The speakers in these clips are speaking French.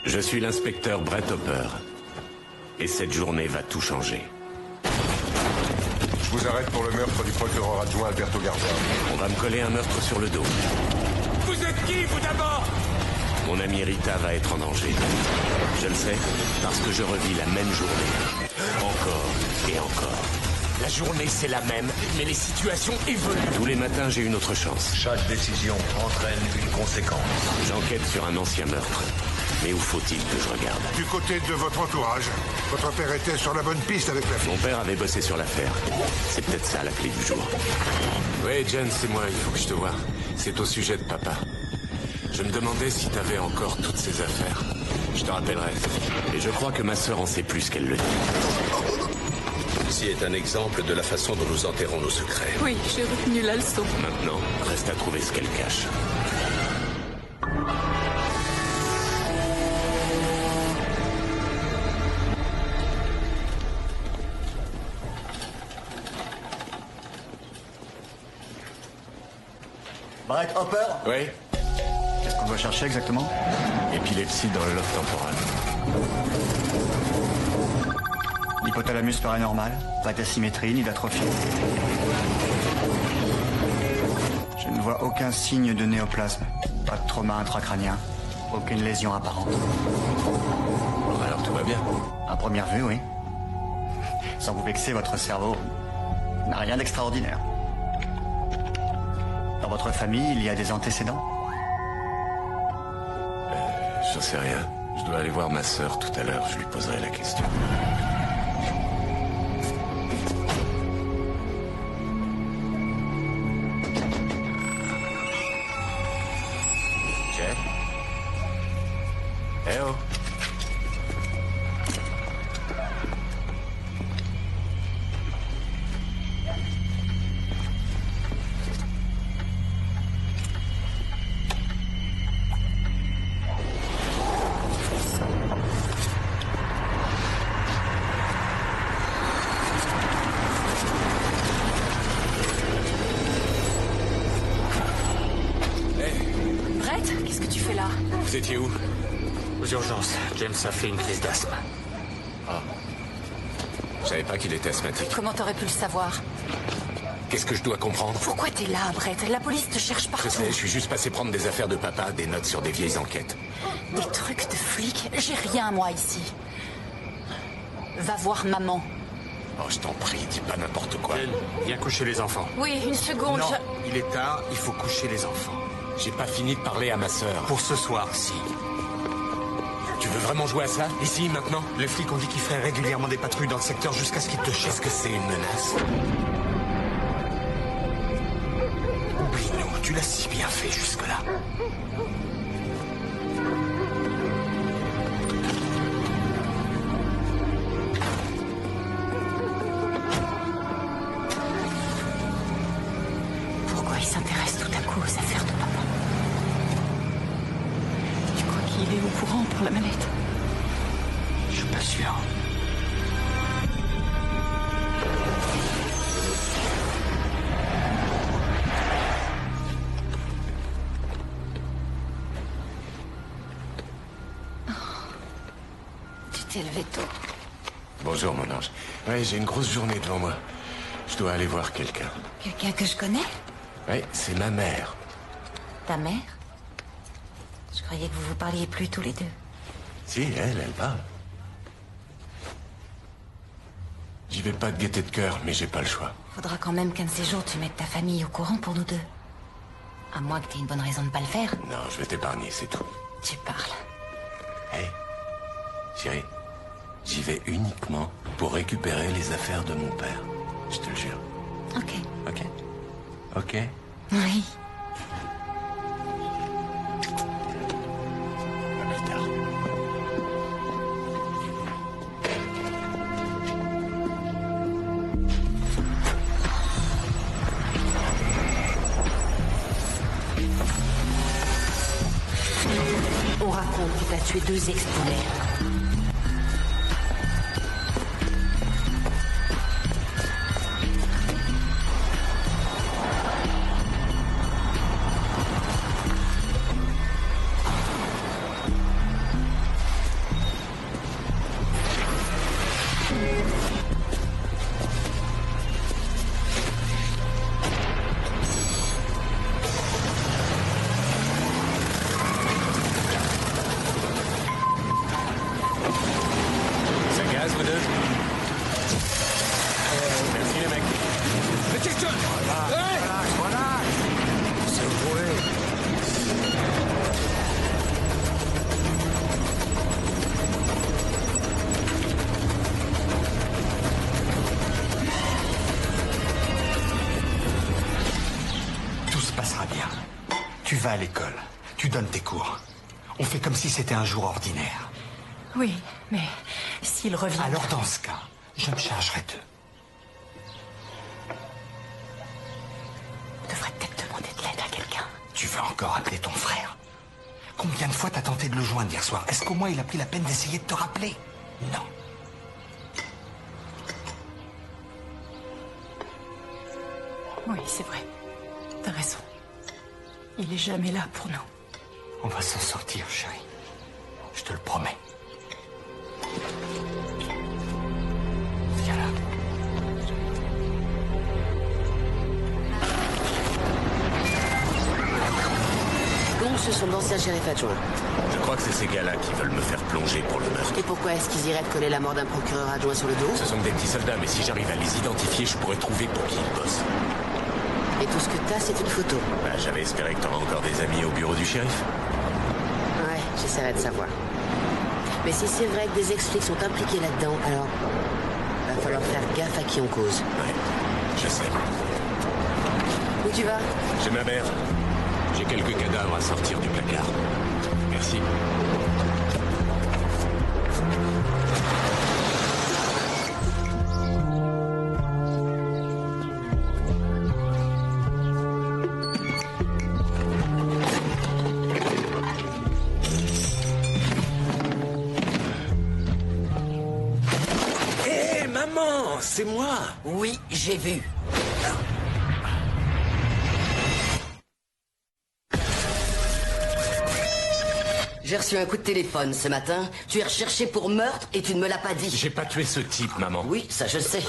Je suis l'inspecteur Brett Hopper. Et cette journée va tout changer. Je vous arrête pour le meurtre du procureur adjoint Alberto Garza. On va me coller un meurtre sur le dos. Vous êtes qui, vous d'abord? Mon amie Rita va être en danger. Je le sais, parce que je revis la même journée. Encore et encore. La journée, c'est la même, mais les situations évoluent. Tous les matins, j'ai une autre chance. Chaque décision entraîne une conséquence. J'enquête sur un ancien meurtre. Mais où faut-il que je regarde? Du côté de votre entourage, votre père était sur la bonne piste avec la fille. Mon père avait bossé sur l'affaire. C'est peut-être ça la clé du jour. Oui, Jen, c'est moi, il faut que je te voie. C'est au sujet de papa. Je me demandais si t'avais encore toutes ces affaires. Je te rappellerai. Et je crois que ma sœur en sait plus qu'elle le dit. Ceci est un exemple de la façon dont nous enterrons nos secrets. Oui, j'ai retenu la leçon. Maintenant, reste à trouver ce qu'elle cache. Brett Hopper? Oui. Qu'est-ce qu'on doit chercher exactement? Épilepsie dans le lobe temporal. L'hypothalamus paranormal, pas d'asymétrie ni d'atrophie. Je ne vois aucun signe de néoplasme, pas de trauma intracrânien, aucune lésion apparente. Bon, alors tout va bien. À première vue, oui. Sans vous vexer, votre cerveau n'a rien d'extraordinaire. Dans votre famille, il y a des antécédents? J'en sais rien. Je dois aller voir ma sœur tout à l'heure. Je lui poserai la question. Jen? Eh oh! Brett, qu'est-ce que tu fais là? Vous étiez où? Aux urgences, James a fait une crise d'asthme. Je savais pas qu'il était asthmatique. Comment t'aurais pu le savoir? Qu'est-ce que je dois comprendre? Pourquoi t'es là, Brett? La police te cherche Je partout. sais, je suis juste passé prendre des affaires de papa, des notes sur des vieilles enquêtes. Des trucs de flics? J'ai rien, moi, ici. Va voir maman. Oh, je t'en prie, dis pas n'importe quoi. Jen, viens coucher les enfants. Oui, une seconde. Non, il est tard, il faut coucher les enfants. J'ai pas fini de parler à ma sœur. Pour ce soir, si. Tu veux vraiment jouer à ça? Ici, maintenant? Les flics ont dit qu'ils feraient régulièrement des patrouilles dans le secteur jusqu'à ce qu'ils te Est-ce chassent. que c'est une menace? Oublie-nous, tu l'as si bien fait jusque-là. Pourquoi il s'intéresse tout à coup aux affaires de papa? Tu crois qu'il est au courant pour la mallette? Je suis pas sûr. Tu t'es levé tôt. Bonjour, mon ange. Oui, j'ai une grosse journée devant moi. Je dois aller voir quelqu'un. Quelqu'un que je connais? Oui, c'est ma mère. Ta mère? Je croyais que vous vous parliez plus tous les deux. Si, elle parle. J'y vais pas de gaieté de cœur, mais j'ai pas le choix. Faudra quand même qu'un de ces jours tu mettes ta famille au courant pour nous deux. À moins que t'aies une bonne raison de pas le faire. Non, je vais t'épargner, c'est tout. Tu parles. Hé, chérie, j'y vais uniquement pour récupérer les affaires de mon père. Je te le jure. Ok. Ok? Ok? Oui. À plus tard. On raconte que t'as tué 2 ex-poulets. vous deux. Merci les mecs. Mais qu'est-ce que... Voilà. C'est roulé. Tout se passera bien. Tu vas à l'école. Tu donnes tes cours. On fait comme si c'était un jour ordinaire. Oui, mais s'il revient... Alors dans ce cas, je me chargerai d'eux. Je devrais peut-être demander de l'aide à quelqu'un. Tu veux encore appeler ton frère? Combien de fois t'as tenté de le joindre hier soir? Est-ce qu'au moins il a pris la peine d'essayer de te rappeler? Non. Oui, c'est vrai. T'as raison. Il est jamais là pour nous. On va s'en sortir, chérie. Je te le promets. Viens là. Donc, ce sont d'anciens shérifs adjoints. Je crois que c'est ces gars-là qui veulent me faire plonger pour le meurtre. Et pourquoi est-ce qu'ils iraient te coller la mort d'un procureur adjoint sur le dos? Ce sont des petits soldats, mais si j'arrive à les identifier, je pourrais trouver pour qui ils bossent. Et tout ce que t'as, c'est une photo. Bah, j'avais espéré que t'aurais encore des amis au bureau du shérif. Ouais, j'essaierai de savoir. Mais si c'est vrai que des ex-flics sont impliqués là-dedans, alors... va falloir faire gaffe à qui on cause. Ouais, je sais. Où tu vas? J'ai ma mère. J'ai quelques cadavres à sortir du placard. Merci. Hé, maman, c'est moi. Oui, j'ai vu. J'ai reçu un coup de téléphone ce matin. Tu es recherché pour meurtre et tu ne me l'as pas dit. J'ai pas tué ce type, maman. Oui, ça je sais.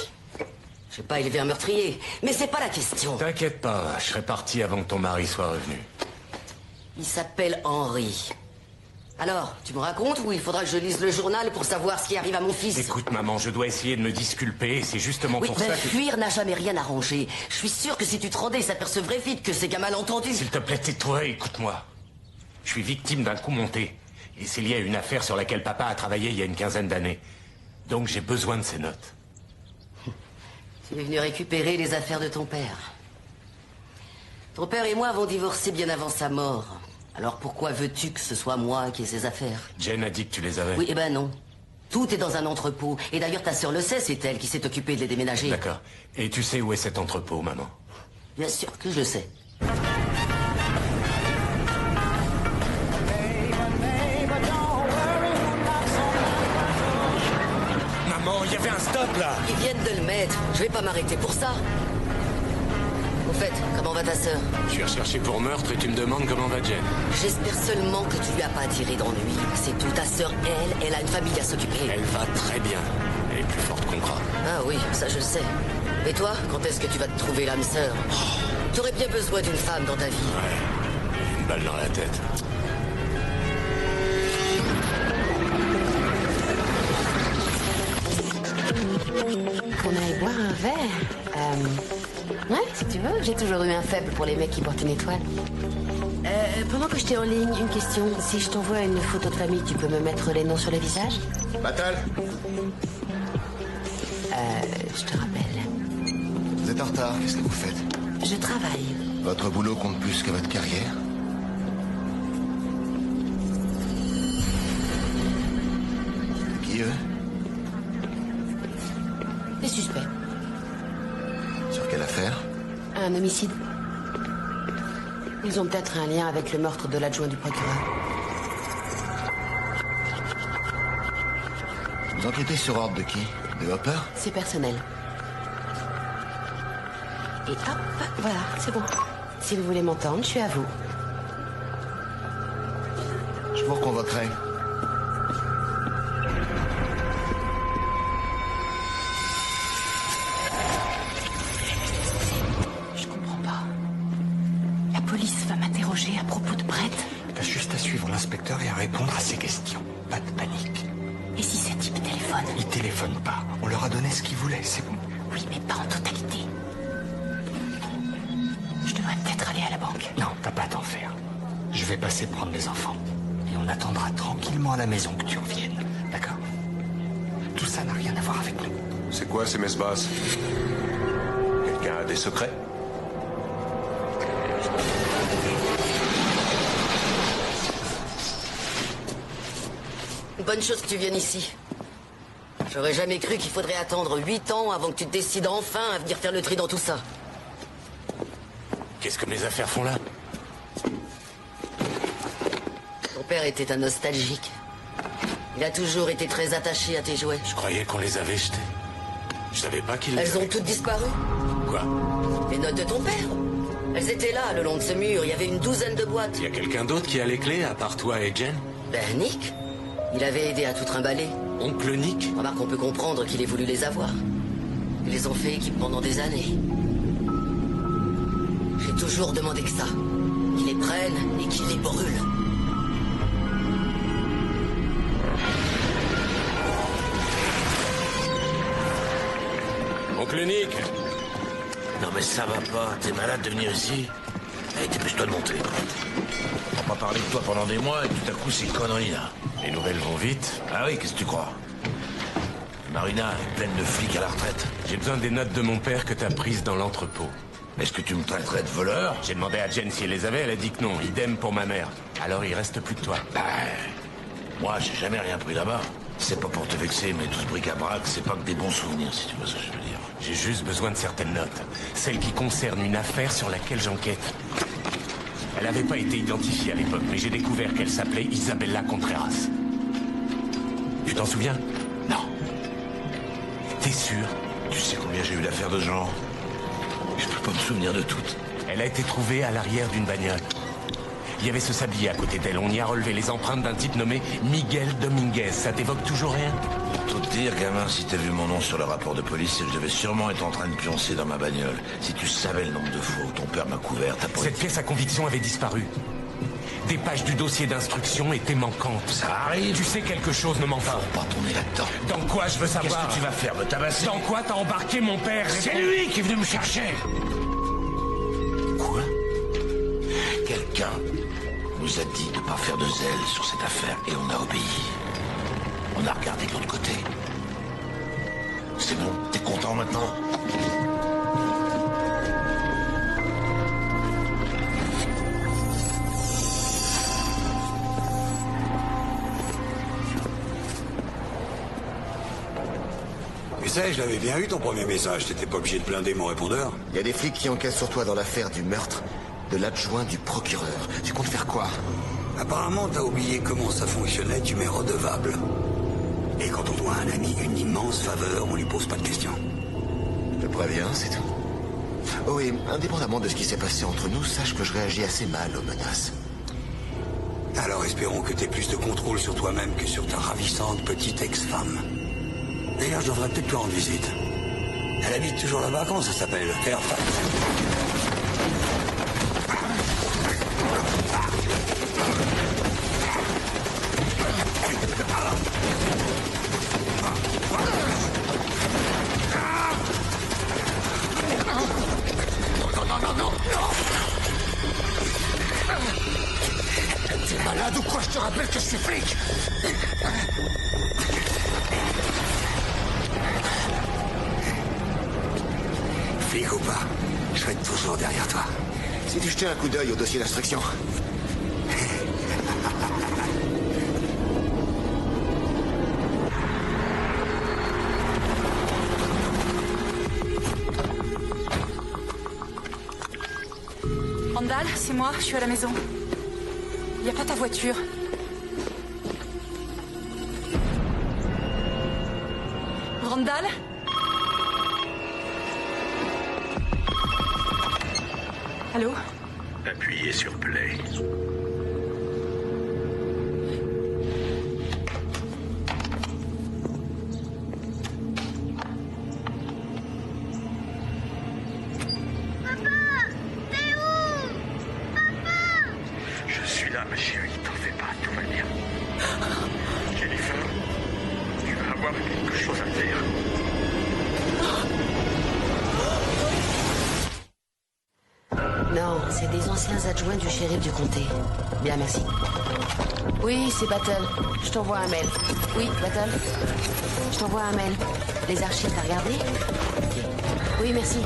J'ai pas élevé un meurtrier, mais c'est pas la question. T'inquiète pas, je serai parti avant que ton mari soit revenu. Il s'appelle Henri. Alors, tu me racontes ou il faudra que je lise le journal pour savoir ce qui arrive à mon fils? Écoute, maman, je dois essayer de me disculper et c'est justement Oui, pour mais ça que... fuir n'a jamais rien arrangé. Je suis sûr que si tu te rendais, ils s'apercevraient vite que c'est qu'un malentendu. S'il te plaît, tais-toi et écoute-moi. Je suis victime d'un coup monté. Et c'est lié à une affaire sur laquelle papa a travaillé il y a une quinzaine d'années. Donc j'ai besoin de ces notes. Tu es venu récupérer les affaires de ton père. Ton père et moi avons divorcé bien avant sa mort. Alors pourquoi veux-tu que ce soit moi qui ai ces affaires? Jen a dit que tu les avais. Oui, eh ben non. Tout est dans un entrepôt. Et d'ailleurs, ta sœur le sait, c'est elle qui s'est occupée de les déménager. D'accord. Et tu sais où est cet entrepôt, maman? Bien sûr que je le sais. Maman, il y avait un stop là! Ils viennent de le mettre. Je vais pas m'arrêter pour ça. Au fait, comment va ta sœur? Je suis recherché pour meurtre et tu me demandes comment va Jen. J'espère seulement que tu lui as pas attiré d'ennui. C'est tout. Ta sœur, elle a une famille à s'occuper. Elle va très bien. Elle est plus forte qu'on croit. Ah oui, ça je le sais. Et toi, quand est-ce que tu vas te trouver l'âme sœur? T'aurais bien besoin d'une femme dans ta vie. Ouais. Une balle dans la tête. Qu'on aille boire un verre. Ouais, si tu veux. J'ai toujours eu un faible pour les mecs qui portent une étoile. Pendant que j'étais en ligne, une question. Si je t'envoie une photo de famille, tu peux me mettre les noms sur le visage? Batal, Je te rappelle. vous êtes en retard, qu'est-ce que vous faites? Je travaille. Votre boulot compte plus que votre carrière? Qui eux? Les suspects. Sur quelle affaire? Un homicide. Ils ont peut-être un lien avec le meurtre de l'adjoint du procureur. Vous enquêtez sur ordre de qui? De Hopper? C'est personnel. Et hop, voilà, c'est bon. Si vous voulez m'entendre, je suis à vous. Je vous reconvoquerai. Je comprends pas. La police va m'interroger à propos de Brett. T'as juste à suivre l'inspecteur et à répondre à ses questions. Pas de panique. Et si ce type téléphone? téléphone. Ils téléphonent pas. On leur a donné ce qu'ils voulaient, c'est bon. Oui, mais pas en totalité. Je devrais peut-être aller à la banque. Non, t'as pas à t'en faire. Je vais passer prendre les enfants. Et on attendra tranquillement à la maison que tu reviennes. D'accord? Tout ça n'a rien à voir avec nous. C'est quoi ces messes basses? Quelqu'un a des secrets? Bonne chose que tu viennes ici. J'aurais jamais cru qu'il faudrait attendre 8 ans avant que tu te décides enfin à venir faire le tri dans tout ça. Qu'est-ce que mes affaires font là? Ton père était un nostalgique. Il a toujours été très attaché à tes jouets. Je croyais qu'on les avait jetés. Je savais pas qu'ils les Elles avaient. ont toutes disparu. Quoi? Les notes de ton père. Elles étaient là, le long de ce mur. Il y avait une douzaine de boîtes. Y a quelqu'un d'autre qui a les clés, à part toi et Jen? Ben, Nick. Il avait aidé à tout trimballer. Oncle Nick? Remarque, on peut comprendre qu'il ait voulu les avoir. Ils les ont fait équipe pendant des années. J'ai toujours demandé que ça. Qu'ils les prennent et qu'ils les brûlent. Oncle Nick! Non mais ça va pas, t'es malade de venir ici? Allez, dépêche-toi de monter. On va pas parler de toi pendant des mois et tout à coup ces conneries là. Les nouvelles vont vite. Ah oui, qu'est-ce que tu crois? Marina est pleine de flics à la retraite. J'ai besoin des notes de mon père que t'as prises dans l'entrepôt. Est-ce que tu me traiterais de voleur? J'ai demandé à Jen si elle les avait, elle a dit que non. Idem pour ma mère. Alors il reste plus que toi. Bah, moi j'ai jamais rien pris là-bas. C'est pas pour te vexer, mais tout ce bric-à-brac, c'est pas que des bons souvenirs, si tu vois ce que je veux dire. J'ai juste besoin de certaines notes. Celles qui concernent une affaire sur laquelle j'enquête. Elle n'avait pas été identifiée à l'époque, mais j'ai découvert qu'elle s'appelait Isabella Contreras. Tu t'en souviens? Non. T'es sûr? Tu sais combien j'ai eu d'affaires de genre? Je peux pas me souvenir de toutes. Elle a été trouvée à l'arrière d'une bagnole. Il y avait ce sablier à côté d'elle. On y a relevé les empreintes d'un type nommé Miguel Dominguez. Ça t'évoque toujours rien? Pour tout te dire, gamin, si t'as vu mon nom sur le rapport de police, c'est que je devais sûrement être en train de pioncer dans ma bagnole. Si tu savais le nombre de fois où ton père m'a couvert, t'as pas... Cette pièce à conviction avait disparu. Des pages du dossier d'instruction étaient manquantes. Ça arrive. Tu sais, quelque chose ne m'en faut pas tourner là-dedans. Dans quoi, je veux savoir? Qu'est-ce que tu vas faire, me tabasser? Dans quoi t'as embarqué mon père? C'est lui qui est venu me chercher. Quoi? Quelqu'un nous a dit de ne pas faire de zèle sur cette affaire et on a obéi. On a regardé de l'autre côté. C'est bon, t'es content maintenant? Tu sais, je l'avais bien eu ton premier message, t'étais pas obligé de blinder mon répondeur. Il y a des flics qui enquêtent sur toi dans l'affaire du meurtre de l'adjoint du procureur. Tu comptes faire quoi? Apparemment, t'as oublié comment ça fonctionnait, tu m'es redevable. Et quand on doit à un ami une immense faveur, on lui pose pas de questions. Je te préviens, c'est tout. Oh, et indépendamment de ce qui s'est passé entre nous, sache que je réagis assez mal aux menaces. Alors espérons que t'aies plus de contrôle sur toi-même que sur ta ravissante petite ex-femme. D'ailleurs, je devrais peut-être te rendre visite. Elle habite toujours là-bas, comment ça s'appelle? Fairfax. Non. T'es malade ou quoi? Je te rappelle que je suis flic. Flic ou pas, je serai toujours derrière toi. Si tu jetais un coup d'œil au dossier d'instruction. Randall, c'est moi, je suis à la maison. Il n'y a pas ta voiture. Randall? Allô? Appuyez sur play. Je suis là, ma chérie, t'en fais pas, tout va bien. Jennifer, tu vas avoir avoir quelque chose à faire. Non, c'est des anciens adjoints du shérif du comté. Bien, merci. Oui, c'est Battle. Je t'envoie un mail. Oui, Battle. Je t'envoie un mail. Les archives, t'as regardé? Oui, merci.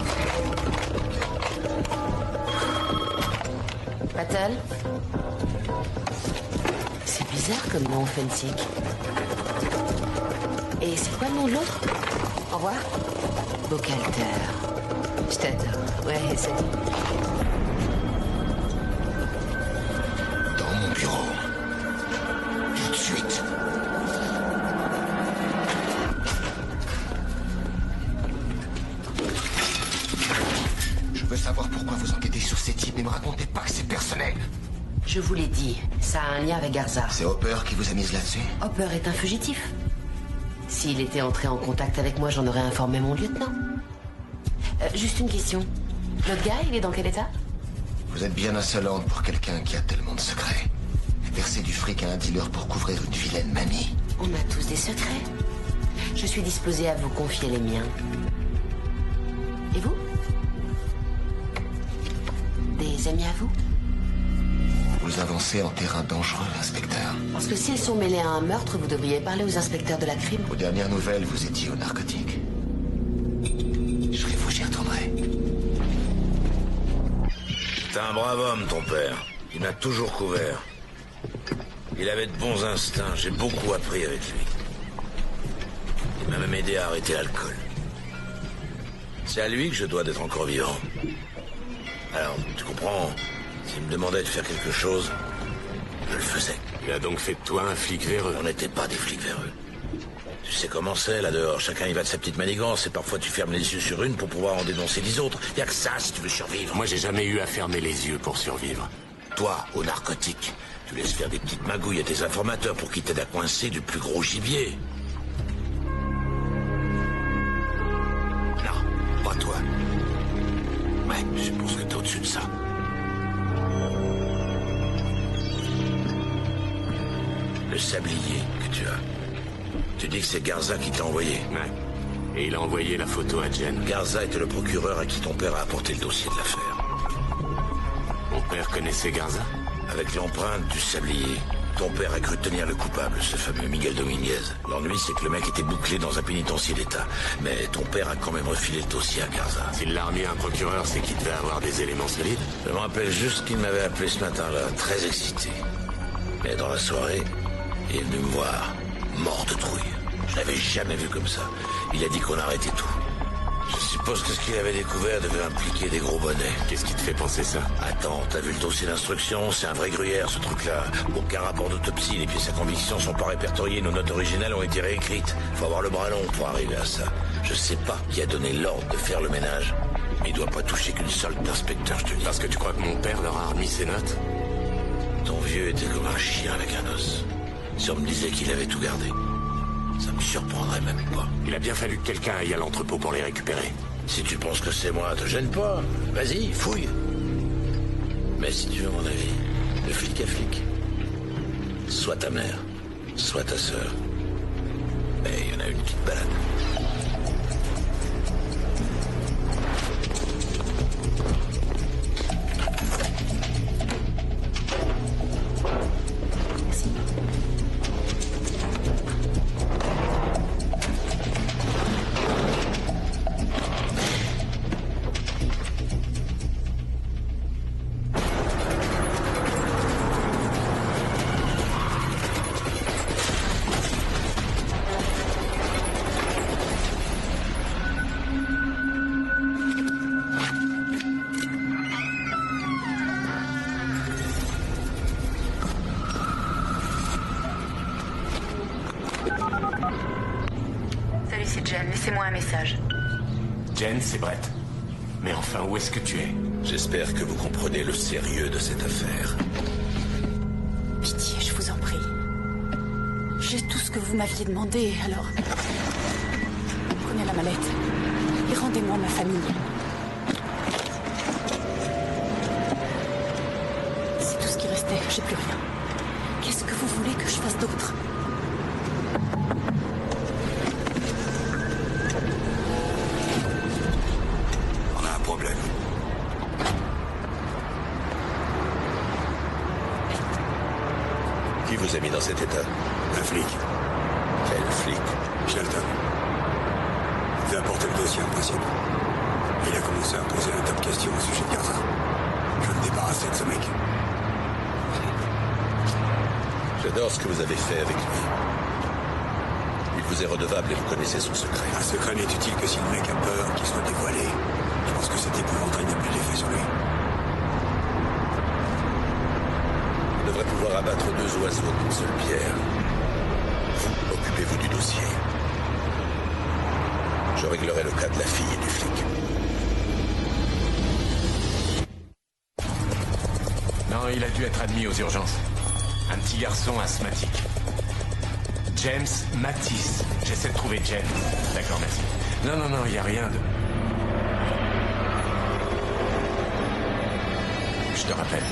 Battle? C'est bizarre comme nom, Fensick. Et c'est quoi le nom de l'autre? Au revoir. Bocalter. Je t'adore. Ouais, salut. Dans mon bureau. Tout de suite. Je veux savoir pourquoi vous enquêtez sur ces types, mais me racontez pas que c'est personnel. Je vous l'ai dit, ça a un lien avec Garza. C'est Hopper qui vous a mise là-dessus? Hopper est un fugitif. S'il était entré en contact avec moi, j'en aurais informé mon lieutenant. Juste une question. Notre gars, il est dans quel état? Vous êtes bien insolente pour quelqu'un qui a tellement de secrets. Verser du fric à un dealer pour couvrir une vilaine mamie. On a tous des secrets. Je suis disposée à vous confier les miens. Et vous? Des amis à vous? Vous avancez en terrain dangereux, inspecteur. Parce que s'ils sont mêlés à un meurtre, vous devriez parler aux inspecteurs de la crime. Aux dernières nouvelles, vous étiez aux narcotiques. Je serai vous, j'y retournerai. C'est un brave homme, ton père. Il m'a toujours couvert. Il avait de bons instincts. J'ai beaucoup appris avec lui. Il m'a même aidé à arrêter l'alcool. C'est à lui que je dois d'être encore vivant. Alors, tu comprends, s'il me demandait de faire quelque chose, je le faisais. Il a donc fait de toi un flic véreux. On n'était pas des flics véreux. Tu sais comment c'est, là dehors. Chacun y va de sa petite manigance et parfois tu fermes les yeux sur une pour pouvoir en dénoncer 10 autres. Y a que ça si tu veux survivre. Moi, j'ai jamais eu à fermer les yeux pour survivre. Toi, aux narcotiques, tu laisses faire des petites magouilles à tes informateurs pour qu'ils t'aident à coincer du plus gros gibier. Non, pas toi. Ouais, je suppose que t'es au-dessus de ça. Le sablier que tu as. Tu dis que c'est Garza qui t'a envoyé. Ouais. Et il a envoyé la photo à Jen. Garza était le procureur à qui ton père a apporté le dossier de l'affaire. Mon père connaissait Garza? Avec l'empreinte du sablier, ton père a cru tenir le coupable, ce fameux Miguel Dominguez. L'ennui, c'est que le mec était bouclé dans un pénitencier d'État. Mais ton père a quand même refilé le dossier à Garza. S'il l'a remis à un procureur, c'est qu'il devait avoir des éléments solides. Je me rappelle juste qu'il m'avait appelé ce matin-là, très excité. Mais dans la soirée, il est venu me voir, mort de trouille. Je l'avais jamais vu comme ça. Il a dit qu'on arrêtait tout. Je suppose que ce qu'il avait découvert devait impliquer des gros bonnets. Qu'est-ce qui te fait penser ça? Attends, t'as vu le dossier d'instruction? C'est un vrai gruyère, ce truc-là. Aucun rapport d'autopsie, les pièces à conviction sont pas répertoriées, nos notes originales ont été réécrites. Faut avoir le bras long pour arriver à ça. Je sais pas qui a donné l'ordre de faire le ménage, mais il doit pas toucher qu'une solde d'inspecteur, je te dis. Parce que tu crois que mon père leur a remis ses notes? Ton vieux était comme un chien avec un os. Si on me disait qu'il avait tout gardé, ça me surprendrait même pas. Il a bien fallu que quelqu'un aille à l'entrepôt pour les récupérer. Si tu penses que c'est moi, te gêne pas. Vas-y, fouille. Mais si tu veux mon avis, le flic à flic, soit ta mère, soit ta sœur. Mais il y en a une petite balade. Salut, c'est Jen. Laissez-moi un message. Jen, c'est Brett. Mais enfin, où est-ce que tu es? J'espère que vous comprenez le sérieux de cette affaire. Pitié, je vous en prie. J'ai tout ce que vous m'aviez demandé, alors... Prenez la mallette et rendez-moi ma famille. C'est tout ce qui restait, j'ai plus rien. Qu'est-ce que vous voulez que je fasse d'autre? vous a mis dans cet état? Un flic. Quel flic? Shelton. Il nous a apporté le dossier en principe. Il a commencé à poser un tas de questions au sujet de Garza. Je veux me débarrasser de ce mec. J'adore ce que vous avez fait avec lui. Il vous est redevable et vous connaissez son secret. Un secret n'est utile que si le mec a peur qu'il soit dévoilé. Je pense que cet épouvantail n'a plus d'effet sur lui. On devrait pouvoir abattre deux oiseaux d'une seule pierre. Vous, occupez-vous du dossier. Je réglerai le cas de la fille et du flic. Non, il a dû être admis aux urgences. Un petit garçon asthmatique. James Matisse. J'essaie de trouver James. D'accord, merci. Non, il n'y a rien de... Je te rappelle.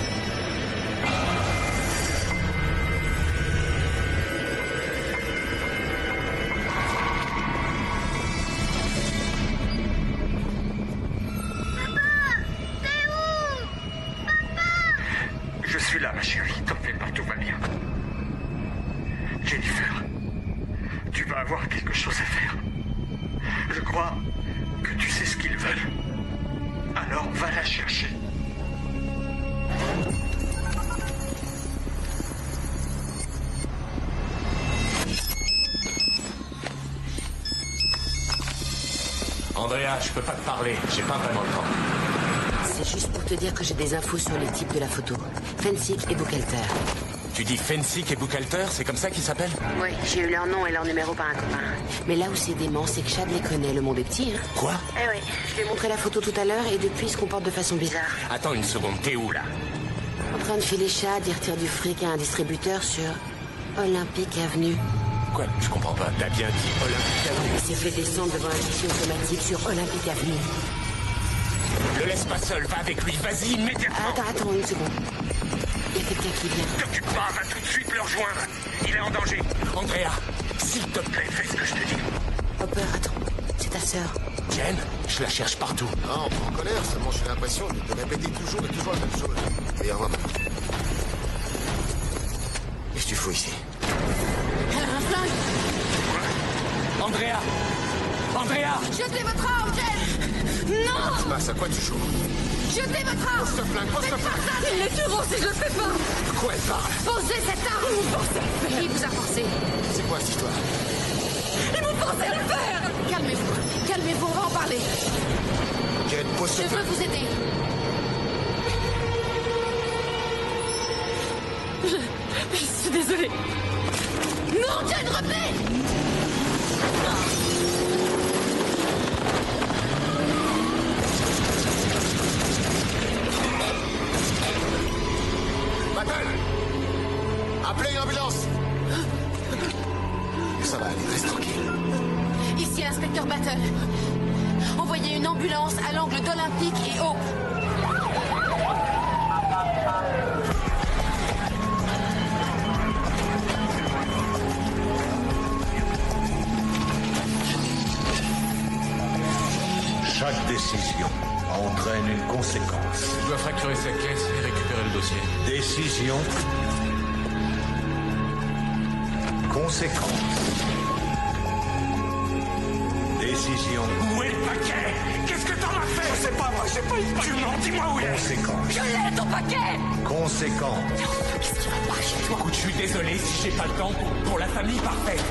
Je suis là, ma chérie. T'en fais pas, tout va bien. Jennifer, tu vas avoir quelque chose à faire. Je crois que tu sais ce qu'ils veulent. Alors va la chercher. Andrea, je peux pas te parler. J'ai pas vraiment le temps. C'est juste pour te dire que j'ai des infos sur les types de la photo. Fensick et Buchalter. Tu dis Fensick et Buchalter, c'est comme ça qu'ils s'appellent? Oui, j'ai eu leur nom et leur numéro par un copain. Mais là où c'est dément, c'est que Chad les connaît, le monde est petit, hein. Quoi? Eh oui, je lui ai montré la photo tout à l'heure et depuis, il se comporte de façon bizarre. Attends une seconde, t'es où, là? En train de filer Chad, il retire du fric à un distributeur sur Olympique Avenue. Quoi? Je comprends pas. T'as bien dit Olympique Avenue. Il s'est fait descendre devant un guichet automatique sur Olympique Avenue. Le laisse pas seul, va avec lui, vas-y, immédiatement. Attends, une seconde. Il y a quelqu'un qui vient. T'occupe pas, va tout de suite le rejoindre. Il est en danger. Andrea, s'il te plaît, fais ce que je te dis. Hopper, attends, c'est ta sœur. Jen, je la cherche partout. Non, pas en colère, seulement j'ai l'impression de répéter toujours et toujours la même chose. Regarde, moi maintenant. Qu'est-ce que tu fous ici? Elle a un flingue. Andrea! Andrea! Jetez votre arme, Jen! Non! Se passe, à quoi tu joues? Jetez votre arme! Pose ce flingue, pose ce flingue! Ils les tueront si je le fais pas! De quoi elle parle? Posez cette arme! Vous forcez à le faire! Qui vous a forcé? C'est quoi cette histoire? Ils m'ont forcé à le faire! Calmez-vous, calmez-vous, on va en parler. Jen, pose ce Je flingue. veux vous aider. Je suis désolée. Non, Jen, revenez! Battle! Appelez une ambulance! Ça va aller, reste tranquille. Ici, inspecteur Battle. Envoyez une ambulance à l'angle d'Olympique et Hope. Chaque décision entraîne une conséquence. Je dois fracturer cette caisse et récupérer le dossier. Décision. Conséquence. Décision. Où est le paquet? Qu'est-ce que t'en as fait? Je sais pas, moi, j'ai pas eu de paquet. Tu mens, dis-moi où il est. Conséquence. Je l'ai, ton paquet! Conséquence. Qu'est-ce qui va pas chez toi? Écoute, je suis désolé si j'ai pas le temps pour la famille parfaite.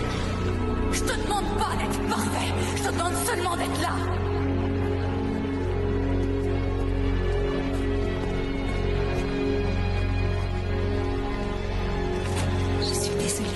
Je te demande pas d'être parfait. Je te demande seulement d'être là. Je suis désolée.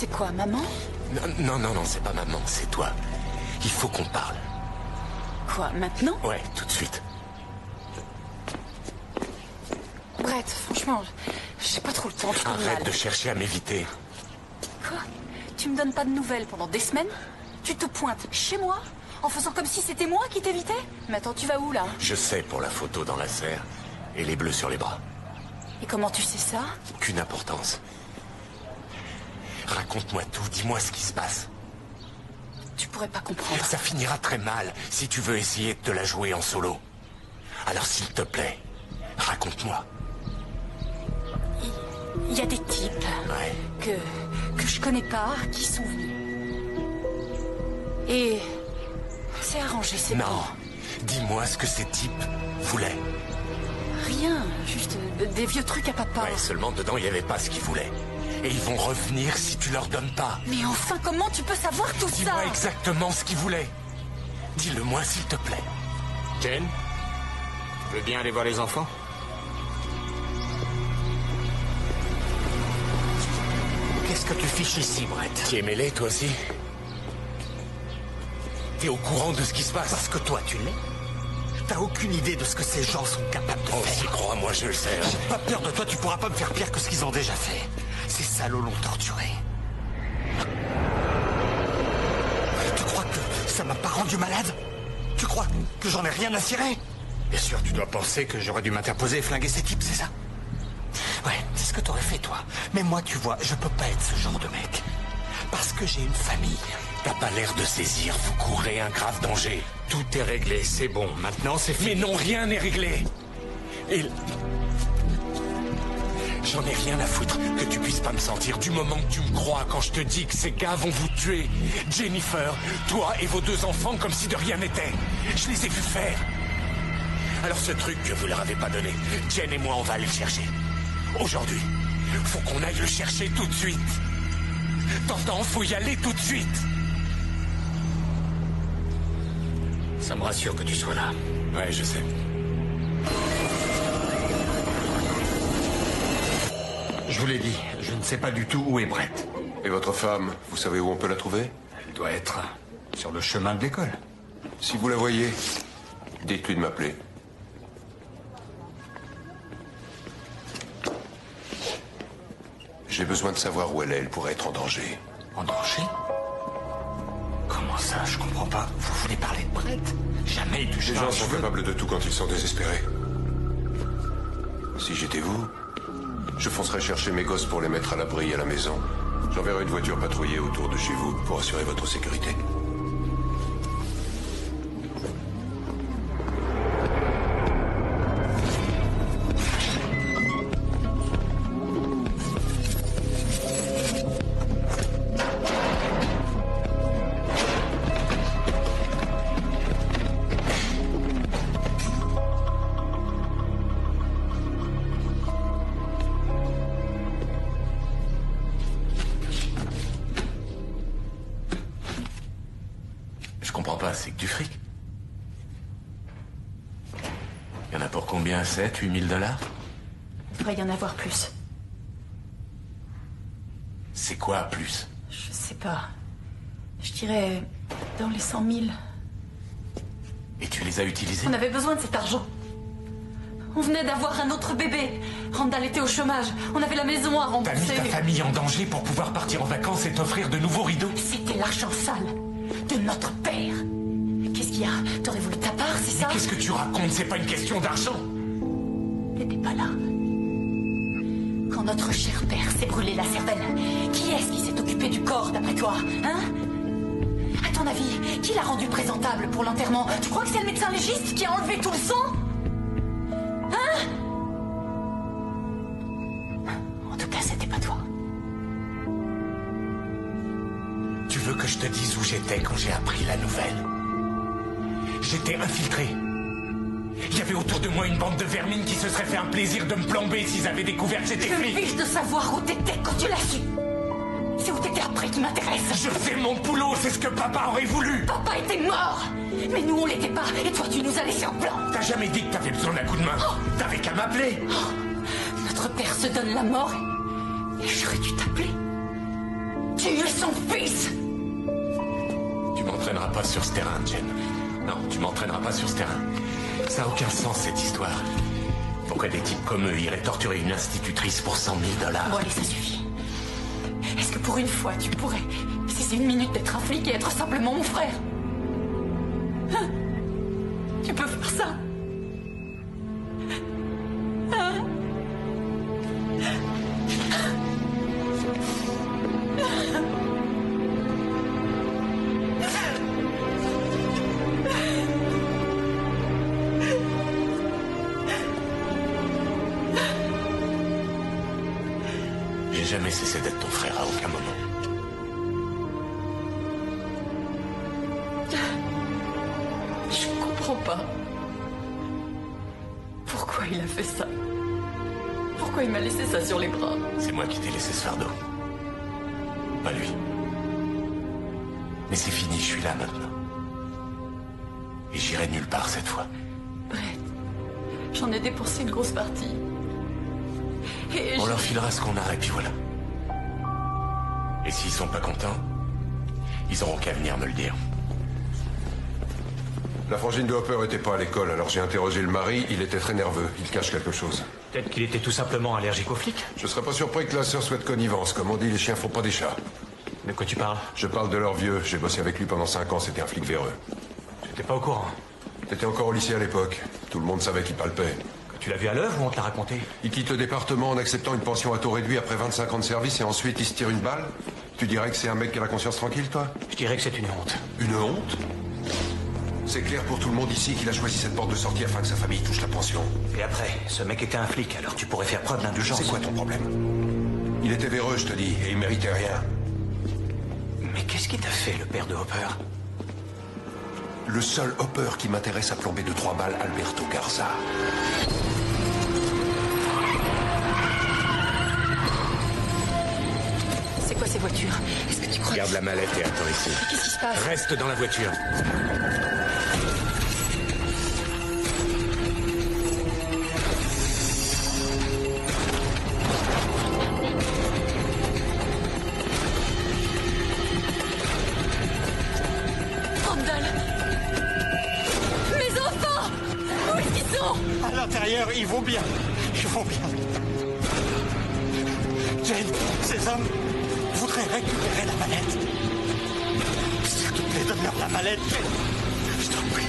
C'est quoi, maman? Non, c'est pas maman, c'est toi. Il faut qu'on parle. Quoi, maintenant? Ouais, tout de suite. Brett, franchement, j'ai pas trop le temps, tu tournes mal. Arrête de chercher à m'éviter. Quoi? Tu me donnes pas de nouvelles pendant des semaines? Tu te pointes chez moi en faisant comme si c'était moi qui t'évitais? Mais attends, tu vas où, là? Je sais pour la photo dans la serre et les bleus sur les bras. Et comment tu sais ça? Aucune importance. Raconte-moi tout, dis-moi ce qui se passe. Tu pourrais pas comprendre. Ça finira très mal si tu veux essayer de te la jouer en solo. Alors s'il te plaît, raconte-moi. Il y a des types que je connais pas qui sont venus. Et c'est arrangé, c'est bon. Non, dis-moi ce que ces types voulaient. Rien, juste des vieux trucs à papa. Ouais, seulement dedans il n'y avait pas ce qu'ils voulaient. Et ils vont revenir si tu leur donnes pas. Mais enfin, comment tu peux savoir tout ça? Dis-moi exactement ce qu'ils voulaient. Dis-le-moi s'il te plaît. Jen, tu veux bien aller voir les enfants? Qu'est-ce que tu fiches ici, Brett? Tu es mêlé, toi aussi? T'es au courant de ce qui se passe? Parce que toi, tu l'es. T'as aucune idée de ce que ces gens sont capables de faire. Oh, si crois-moi, je le sais. J'ai pas peur de toi, tu pourras pas me faire pire que ce qu'ils ont déjà fait. Ces salauds l'ont torturé. Tu crois que ça m'a pas rendu malade? Tu crois que j'en ai rien à cirer? Bien sûr, tu dois penser que j'aurais dû m'interposer et flinguer ces types, c'est ça? Ouais, c'est ce que t'aurais fait, toi. Mais moi, tu vois, je peux pas être ce genre de mec. Parce que j'ai une famille. T'as pas l'air de saisir, vous courez un grave danger. Tout est réglé, c'est bon. Maintenant, c'est fini. Mais non, rien n'est réglé. Et... J'en ai rien à foutre que tu puisses pas me sentir du moment que tu me crois quand je te dis que ces gars vont vous tuer. Jennifer, toi et vos 2 enfants comme si de rien n'était. Je les ai vus faire. Alors ce truc que vous leur avez pas donné, Jen et moi on va aller le chercher. Aujourd'hui, faut qu'on aille le chercher tout de suite. T'entends, faut y aller tout de suite. Ça me rassure que tu sois là. Ouais, je sais. Je vous l'ai dit, je ne sais pas du tout où est Brett. Et votre femme, vous savez où on peut la trouver? Elle doit être sur le chemin de l'école. Si vous la voyez, dites-lui de m'appeler. J'ai besoin de savoir où elle est, elle pourrait être en danger. En danger? Comment ça? Je comprends pas. Vous voulez parler de Brett? Jamais il touche Les pas gens un sont cheveu. capables de tout quand ils sont désespérés. Si j'étais vous, je foncerais chercher mes gosses pour les mettre à l'abri à la maison. J'enverrai une voiture patrouiller autour de chez vous pour assurer votre sécurité. C'est que du fric. Il y en a pour combien? 7, 8 000 $? Il devrait y en avoir plus. C'est quoi plus? Je sais pas. Je dirais dans les 100 000. Et tu les as utilisés? On avait besoin de cet argent. On venait d'avoir un autre bébé. Randall était au chômage. On avait la maison à rembourser. T'as mis ta famille en danger pour pouvoir partir en vacances et t'offrir de nouveaux rideaux? C'était l'argent sale de notre père. Qu'est-ce qu'il y a? T'aurais voulu ta part, c'est ça? Mais qu'est-ce que tu racontes? C'est pas une question d'argent. T'étais pas là. Quand notre cher père s'est brûlé la cervelle, qui est-ce qui s'est occupé du corps, d'après toi? Hein? À ton avis, qui l'a rendu présentable pour l'enterrement? Tu crois que c'est le médecin légiste qui a enlevé tout le sang? Hein? En tout cas, c'était pas toi. Tu veux que je te dise où j'étais quand j'ai appris la nouvelle? J'étais infiltré. Il y avait autour de moi une bande de vermines qui se serait fait un plaisir de me plomber s'ils avaient découvert que j'étais flic. Je fiche de savoir où t'étais quand tu l'as su. C'est où t'étais après qui m'intéresse. Je fais mon boulot, c'est ce que papa aurait voulu. Papa était mort. Mais nous, on l'était pas. Et toi, tu nous as laissé en plan. T'as jamais dit que t'avais besoin d'un coup de main. T'avais qu'à m'appeler. Notre père se donne la mort. Et j'aurais dû t'appeler. Tu m'entraîneras pas sur ce terrain, Jen. Non, tu m'entraîneras pas sur ce terrain. Ça n'a aucun sens, cette histoire. Pourquoi des types comme eux iraient torturer une institutrice pour 100 000 $? Bon, allez, ça suffit. Est-ce que pour une fois, tu pourrais cesser une minute d'être un flic et être simplement mon frère? Hein? Tu peux faire ça? Hein? J'ai jamais cessé d'être ton frère à aucun moment. Je comprends pas. Pourquoi il a fait ça? Pourquoi il m'a laissé ça sur les bras? C'est moi qui t'ai laissé ce fardeau. Pas lui. Mais c'est fini, je suis là maintenant. Et j'irai nulle part cette fois. Brett, j'en ai dépensé une grosse partie. Et on leur filera ce qu'on a et puis voilà. Et s'ils sont pas contents, ils auront qu'à venir me le dire. La frangine de Hopper était pas à l'école, alors j'ai interrogé le mari, il était très nerveux, il cache quelque chose. Peut-être qu'il était tout simplement allergique aux flics. Je serais pas surpris que la sœur soit de connivence, comme on dit, les chiens font pas des chats. De quoi tu parles? Je parle de leur vieux, j'ai bossé avec lui pendant 5 ans, c'était un flic véreux. J'étais pas au courant. T'étais encore au lycée à l'époque, tout le monde savait qu'il palpait. Tu l'as vu à l'œuvre ou on te l'a raconté? Il quitte le département en acceptant une pension à taux réduit après 25 ans de service et ensuite il se tire une balle? Tu dirais que c'est un mec qui a la conscience tranquille, toi? Je dirais que c'est une honte. Une honte? C'est clair pour tout le monde ici qu'il a choisi cette porte de sortie afin que sa famille touche la pension. Et après, ce mec était un flic, alors tu pourrais faire preuve d'indulgence. C'est quoi ton problème? Il était véreux, je te dis, et il méritait rien. Mais qu'est-ce qui t'a fait, le père de Hopper? Le seul Hopper qui m'intéresse a plombé de 3 balles Alberto Garza. c'est quoi ces voitures? Est-ce que tu crois... Garde la mallette et attends ici. Qu'est-ce qui se passe? Reste dans la voiture. Mes enfants! Où est-ce qu'ils sont? À l'intérieur, ils vont bien. Ils vont bien. Jane, ces hommes voudraient récupérer la mallette. S'il te plaît, donne-leur la mallette, Jane. Je t'en prie.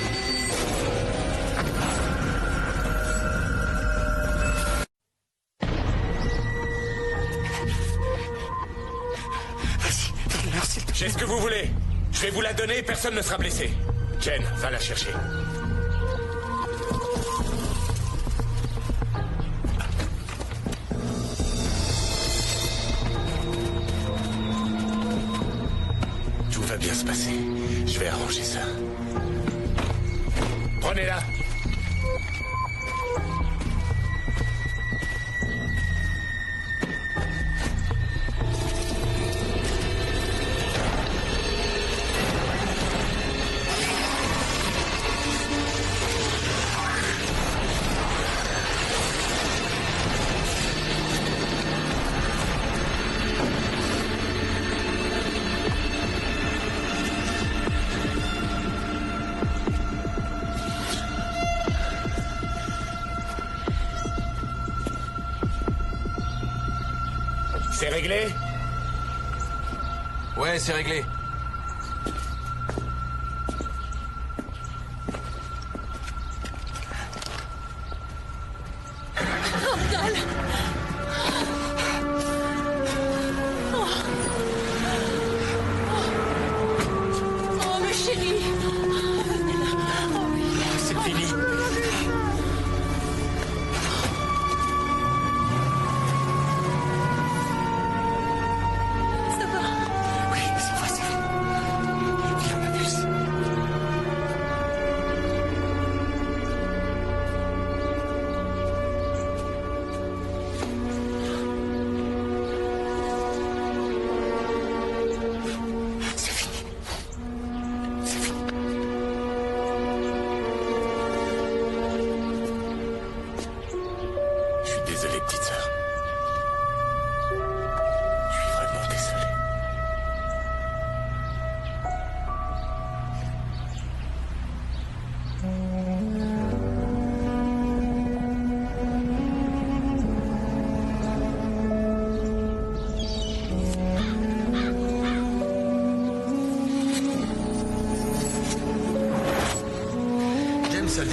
Vas-y, donne-leur, s'il te plaît. J'ai ce que vous voulez. Je vais vous la donner et personne ne sera blessé. Jen, va la chercher. Tout va bien se passer. Je vais arranger ça. Prenez-la. C'est réglé? Ouais, c'est réglé. Randall! Oh, mais chérie! Venez là. Oh oui. C'est fini. Ça va? Oui, ça va, c'est fini.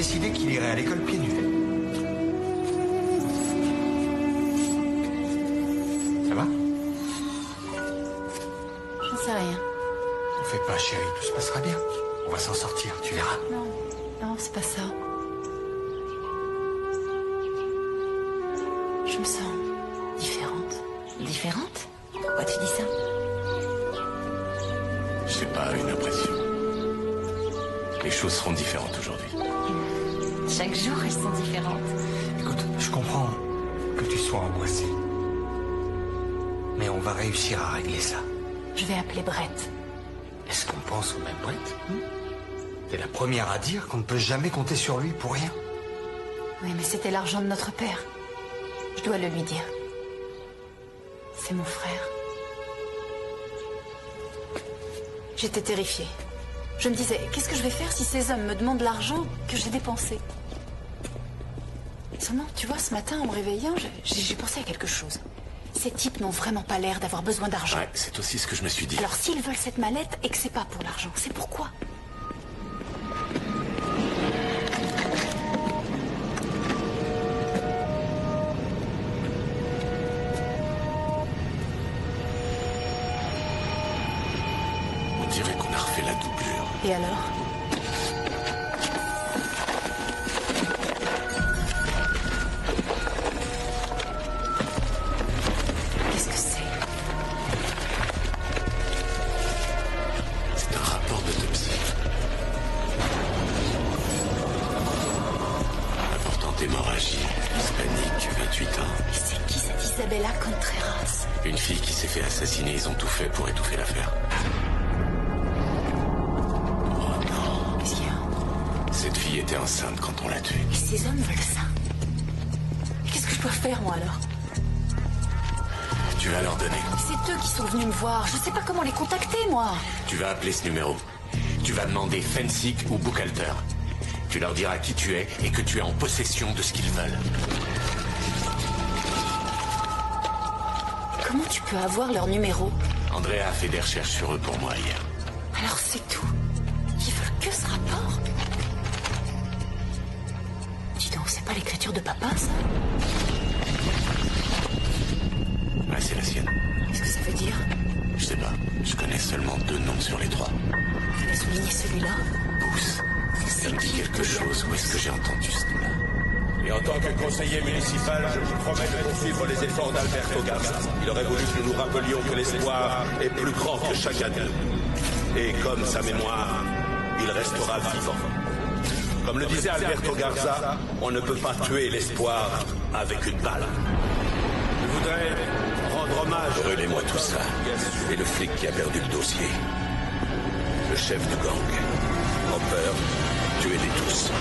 décidé qu'il irait à l'école pieds nus. Ça va? J'en sais rien. T'en fais pas, chérie, tout se passera bien. On va s'en sortir, tu verras. Non, c'est pas ça. Je me sens différente. Différente? Pourquoi tu dis ça? Je sais pas, une impression. Les choses seront différentes aujourd'hui. Chaque jour, elles sont différentes. Écoute, je comprends que tu sois angoissé. Mais on va réussir à régler ça. Je vais appeler Brett. Est-ce qu'on pense au même Brett? T'es la première à dire qu'on ne peut jamais compter sur lui pour rien. Oui, mais c'était l'argent de notre père. Je dois le lui dire. C'est mon frère. J'étais terrifiée. Je me disais, qu'est-ce que je vais faire si ces hommes me demandent l'argent que j'ai dépensé? Seulement, tu vois, ce matin, en me réveillant, j'ai pensé à quelque chose. Ces types n'ont vraiment pas l'air d'avoir besoin d'argent. Ouais, c'est aussi ce que je me suis dit. Alors, s'ils veulent cette mallette et que c'est pas pour l'argent, c'est pourquoi? On dirait qu'on a refait la doublure. Et alors? Qu'est-ce que c'est? C'est un rapport d'autopsie. Importante hémorragie hispanique, 28 ans. Mais c'est qui cette Isabella Contreras? Une fille qui s'est fait assassiner, ils ont tout fait pour étouffer l'affaire. Cette fille était enceinte quand on l'a tuée. Et ces hommes veulent ça. Qu'est-ce que je dois faire, moi, alors? Tu vas leur donner. C'est eux qui sont venus me voir. Je sais pas comment les contacter, moi. Tu vas appeler ce numéro. Tu vas demander Fensik ou Buchalter. Tu leur diras qui tu es et que tu es en possession de ce qu'ils veulent. Comment tu peux avoir leur numéro? Andrea a fait des recherches sur eux pour moi hier. Alors c'est tout. Ils veulent que ce rapport? Dis donc, c'est pas l'écriture de papa, ça? Ouais, c'est la sienne. Qu'est-ce que ça veut dire? Je sais pas. Je connais seulement 2 noms sur les 3. Tu as souligné celui-là? Pousse. Ça me dit quelque chose. Où est-ce que j'ai entendu ce nom-là? Et en tant que conseiller municipal, je vous promets de poursuivre les efforts d'Alberto Garza. Il aurait voulu que nous nous rappelions que l'espoir est plus grand que chacun de nous. Et comme sa mémoire, il restera vivant. Comme le disait Alberto Garza, on ne peut pas tuer l'espoir avec une balle. Je voudrais rendre hommage... Brûlez-moi tout ça. Et le flic qui a perdu le dossier. Le chef du gang. Hopper, tuez-les tous.